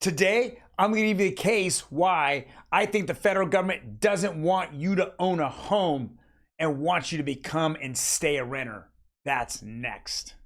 Today, I'm going to give you a case why I think the federal government doesn't want you to own a home and wants you to become and stay a renter. That's next.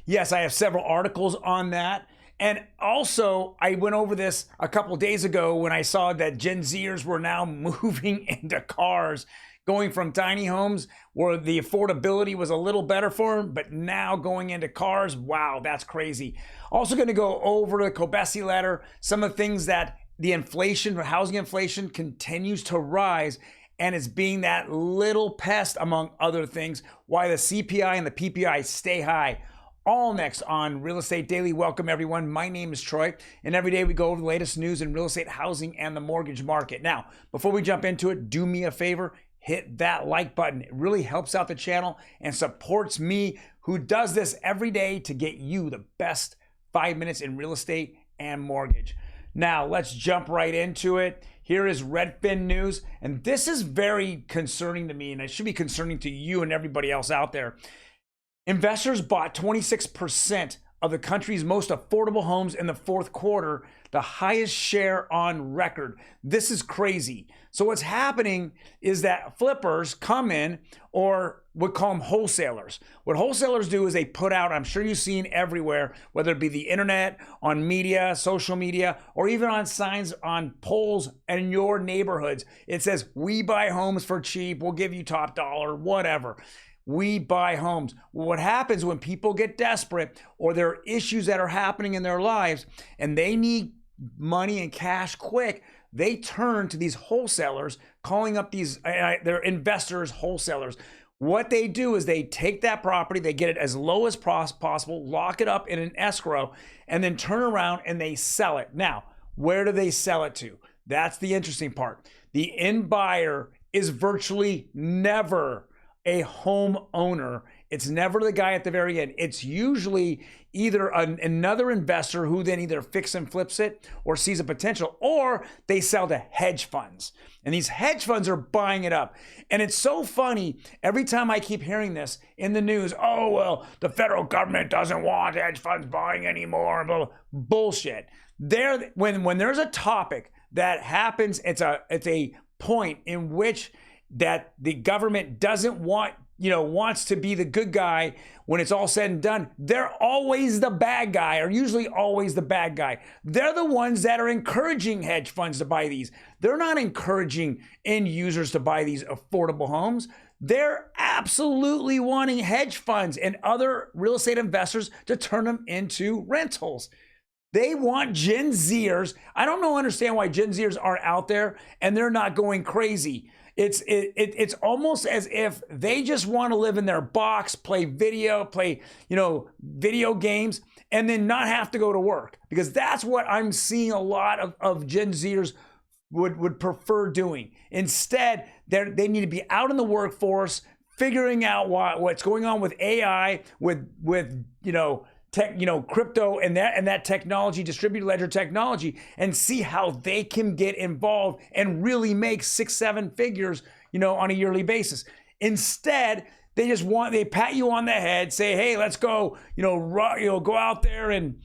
Yes, I have several articles on that. And also, I went over this a couple days ago when I saw that Gen Zers were now moving into cars, going from tiny homes where the affordability was a little better for them, but now going into cars. Wow, that's crazy. Also going to go over the Kobesi letter, some of the things that the inflation, housing inflation continues to rise, and it's being that little pest, among other things, why the CPI and the PPI stay high. All next on Real Estate Daily. Welcome, everyone. My name is Troy, and every day we go over the latest news in real estate, housing, and the mortgage market. Now, before we jump into it, do me a favor, hit that like button. It really helps out the channel and supports me, who does this every day to get you the best 5 minutes in real estate and mortgage. Now, let's jump right into it. Here is Redfin news, and this is very concerning to me, and it should be concerning to you and everybody else out there. Investors bought 26% of the country's most affordable homes in the fourth quarter, the highest share on record. This is crazy. So what's happening is that flippers come in, or we call them wholesalers. What wholesalers do is they put out, I'm sure you've seen everywhere, whether it be the internet, on media, social media, or even on signs on poles in your neighborhoods. It says, we buy homes for cheap, we'll give you top dollar, whatever. We buy homes. What happens when people get desperate, or there are issues that are happening in their lives and they need money and cash quick, they turn to these wholesalers, calling up these, they're investors, wholesalers. What they do is they take that property, they get it as low as possible, lock it up in an escrow, and then turn around and they sell it. Now, where do they sell it to? That's the interesting part. The end buyer is virtually never a homeowner. It's never the guy at the very end. It's usually either another investor who then either fix and flips it or sees a potential, or they sell to hedge funds. And these hedge funds are buying it up. And it's so funny, every time I keep hearing this in the news, oh, well, the federal government doesn't want hedge funds buying anymore, blah, blah. Bullshit. When there's a topic that happens, it's a point in which that the government doesn't want, wants to be the good guy. When it's all said and done, they're always the bad guy, or usually always the bad guy. They're the ones that are encouraging hedge funds to buy these. They're not encouraging end users to buy these affordable homes. They're absolutely wanting hedge funds and other real estate investors to turn them into rentals. They want Gen Zers. I don't understand why Gen Zers aren't out there and they're not going crazy. It's almost as if they just want to live in their box, play video games, and then not have to go to work. Because that's what I'm seeing a lot of Gen Zers would prefer doing. Instead, they need to be out in the workforce, figuring out what's going on with AI, with crypto and that technology, distributed ledger technology, and see how they can get involved and really make 6-7 figures, on a yearly basis. Instead, they pat you on the head, say, hey, let's go, go out there and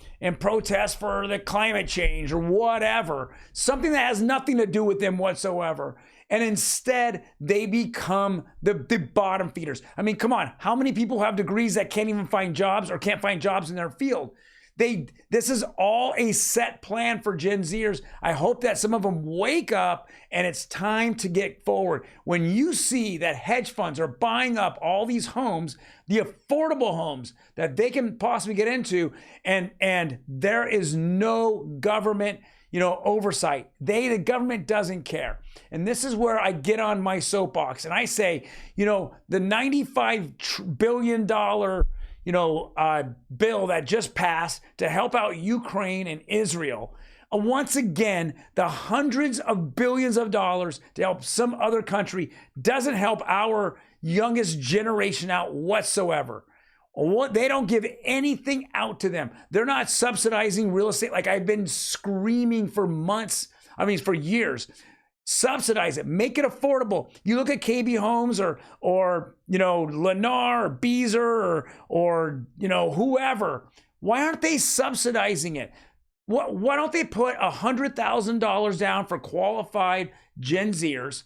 protest for the climate change or whatever, something that has nothing to do with them whatsoever. And instead, they become the bottom feeders. I mean, come on, how many people have degrees that can't even find jobs or can't find jobs in their field? This is all a set plan for Gen Zers. I hope that some of them wake up and it's time to get forward. When you see that hedge funds are buying up all these homes, the affordable homes that they can possibly get into, and there is no government oversight. The government doesn't care. And this is where I get on my soapbox and I say, the $95 billion bill that just passed to help out Ukraine and Israel. Once again, the hundreds of billions of dollars to help some other country doesn't help our youngest generation out whatsoever. They don't give anything out to them. They're not subsidizing real estate like I've been screaming for months. For years. Subsidize it, make it affordable. You look at KB Homes or Lenocker or Beazer or whoever. Why aren't they subsidizing it? Why don't they put $100,000 down for qualified Gen Zers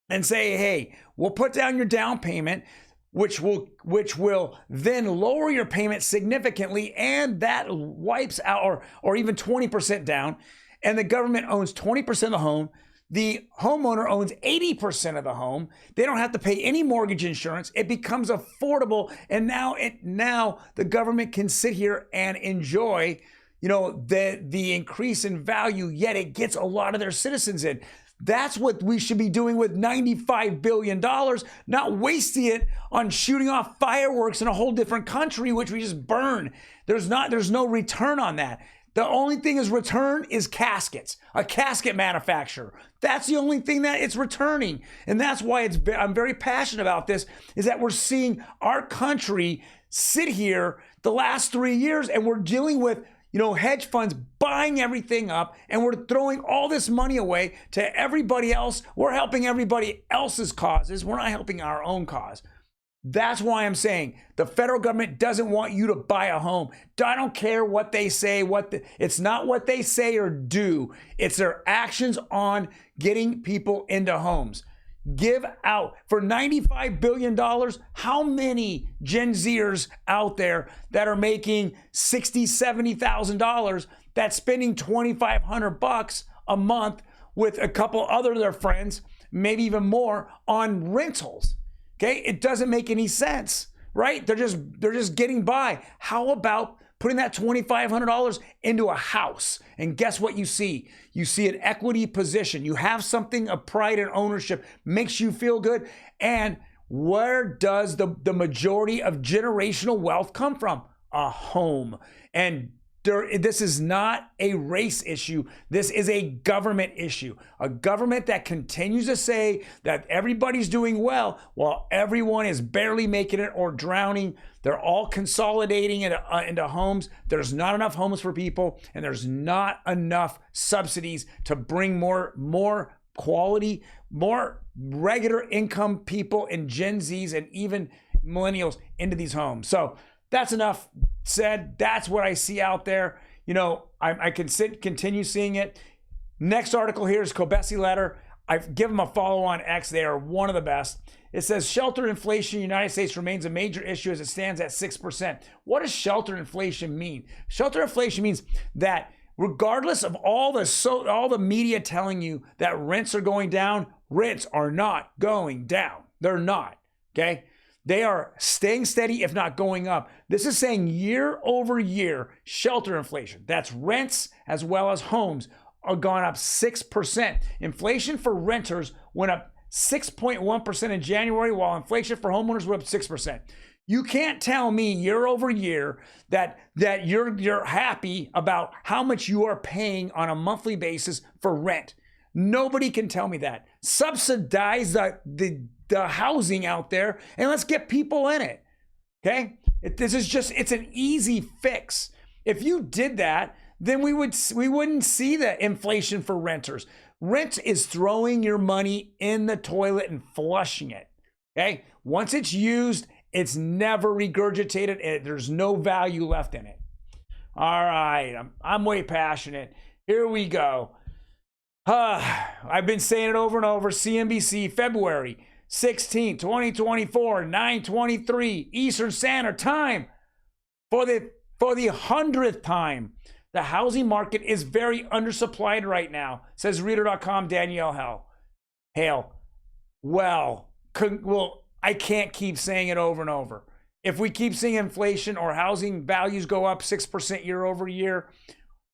and say, hey, we'll put down your down payment, which will then lower your payment significantly, and that wipes out, or even 20% down, and the government owns 20% of the home. The homeowner owns 80% of the home. They don't have to pay any mortgage insurance. It becomes affordable, and now the government can sit here and enjoy, the increase in value. Yet it gets a lot of their citizens in. That's what we should be doing with $95 billion, not wasting it on shooting off fireworks in a whole different country, which we just burn. There's no return on that. The only thing is return is caskets, a casket manufacturer. That's the only thing that it's returning. And that's why I'm very passionate about this, is that we're seeing our country sit here the last 3 years, and we're dealing with, hedge funds buying everything up, and we're throwing all this money away to everybody else. We're helping everybody else's causes. We're not helping our own cause. That's why I'm saying the federal government doesn't want you to buy a home. I don't care what they say, it's not what they say or do. It's their actions on getting people into homes. Give out for $95 billion. How many Gen Zers out there that are making $60,000, $70,000 that's spending $2,500 a month with a couple other of their friends, maybe even more, on rentals? Okay, it doesn't make any sense, right? They're just getting by. How about putting that $2,500 into a house? And guess what you see? You see an equity position. You have something of pride and ownership, makes you feel good. And where does the majority of generational wealth come from? A home. And this is not a race issue. This is a government issue. A government that continues to say that everybody's doing well while everyone is barely making it or drowning. They're all consolidating into homes. There's not enough homes for people, and there's not enough subsidies to bring more quality, more regular income people and Gen Zs and even millennials into these homes. So that's enough said. That's what I see out there. I can continue seeing it. Next article here is Kobesi letter. I've given them a follow on X. They are one of the best. It says shelter inflation in the United States remains a major issue as it stands at 6%. What does shelter inflation mean? Shelter inflation means that regardless of all the media telling you that rents are going down, rents are not going down. They're not. Okay. They are staying steady, if not going up. This is saying year over year shelter inflation. That's rents as well as homes are gone up 6%. Inflation for renters went up 6.1% in January, while inflation for homeowners went up 6%. You can't tell me year over year that you're happy about how much you are paying on a monthly basis for rent. Nobody can tell me that. Subsidize the housing out there and let's get people in it. Okay? It's an easy fix. If you did that, then we wouldn't see the inflation for renters. Rent is throwing your money in the toilet and flushing it. Okay? Once it's used, it's never regurgitated. There's no value left in it. All right, I'm way passionate. Here we go. I've been saying it over and over. CNBC, February 16, 2024, 9:23 Eastern Standard Time. For the 100th time, the housing market is very undersupplied right now, says Reader.com Danielle Hale. Well, I can't keep saying it over and over. If we keep seeing inflation or housing values go up 6% year over year,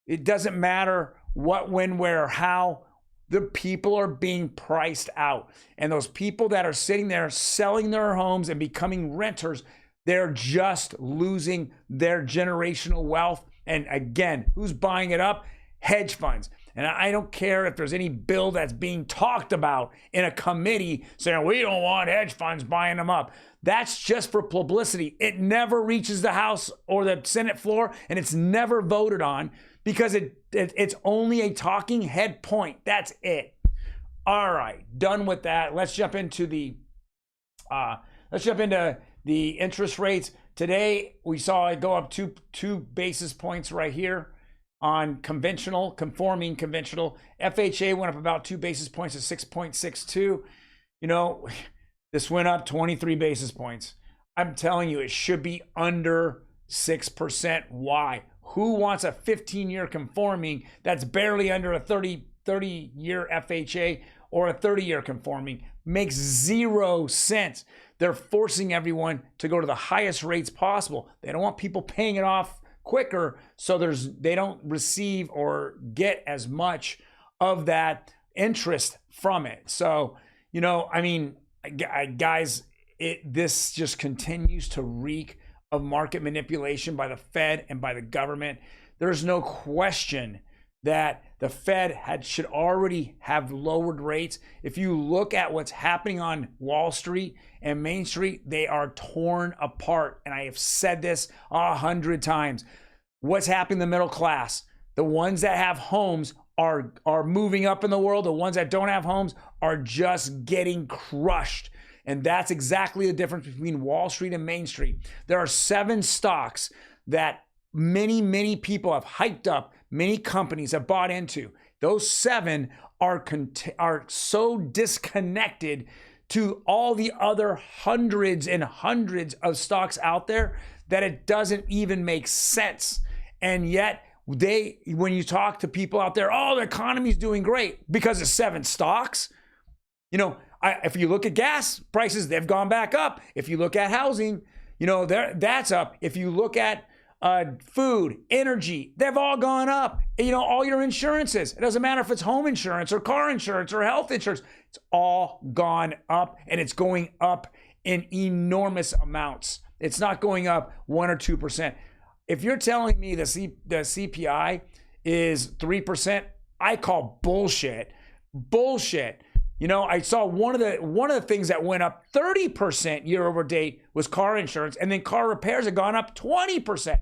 it doesn't matter what, when, where, how. The people are being priced out. And those people that are sitting there selling their homes and becoming renters, they're just losing their generational wealth. And again, who's buying it up? Hedge funds. And I don't care if there's any bill that's being talked about in a committee saying, we don't want hedge funds buying them up. That's just for publicity. It never reaches the House or the Senate floor, and it's never voted on because it's only a talking head point. That's it. All right, done with that. Let's jump into the interest rates. Today we saw it go up two basis points right here on conforming conventional. FHA went up about 2 basis points to 6.62. You know, this went up 23 basis points. I'm telling you, it should be under 6%. Why? Who wants a 15-year conforming that's barely under a 30-year FHA or a 30-year conforming? Makes zero sense. They're forcing everyone to go to the highest rates possible. They don't want people paying it off quicker, so they don't receive or get as much of that interest from it. So, you know, I mean, guys, this just continues to reek of market manipulation by the Fed and by the government. There's no question that the Fed should already have lowered rates. If you look at what's happening on Wall Street and Main Street, they are torn apart. And I have said this 100 times. What's happening in the middle class? The ones that have homes are moving up in the world. The ones that don't have homes are just getting crushed. And that's exactly the difference between Wall Street and Main Street. There are 7 stocks that many people have hyped up, many companies have bought into. Those 7 are so disconnected to all the other hundreds and hundreds of stocks out there that it doesn't even make sense. And yet when you talk to people out there, oh, the economy's doing great because of 7 stocks. You know, if you look at gas prices, they've gone back up. If you look at housing, you know, that's up. If you look at food, energy, they've all gone up. You know, all your insurances, it doesn't matter if it's home insurance or car insurance or health insurance, it's all gone up, and it's going up in enormous amounts. It's not going up 1 or 2%. If you're telling me the CPI is 3%, I call bullshit. Bullshit. You know, I saw one of the things that went up 30% year over date was car insurance, and then car repairs have gone up 20%.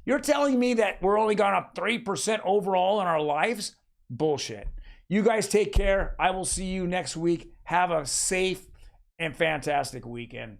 You're telling me that we're only gone up 3% overall in our lives? Bullshit. You guys take care. I will see you next week. Have a safe and fantastic weekend.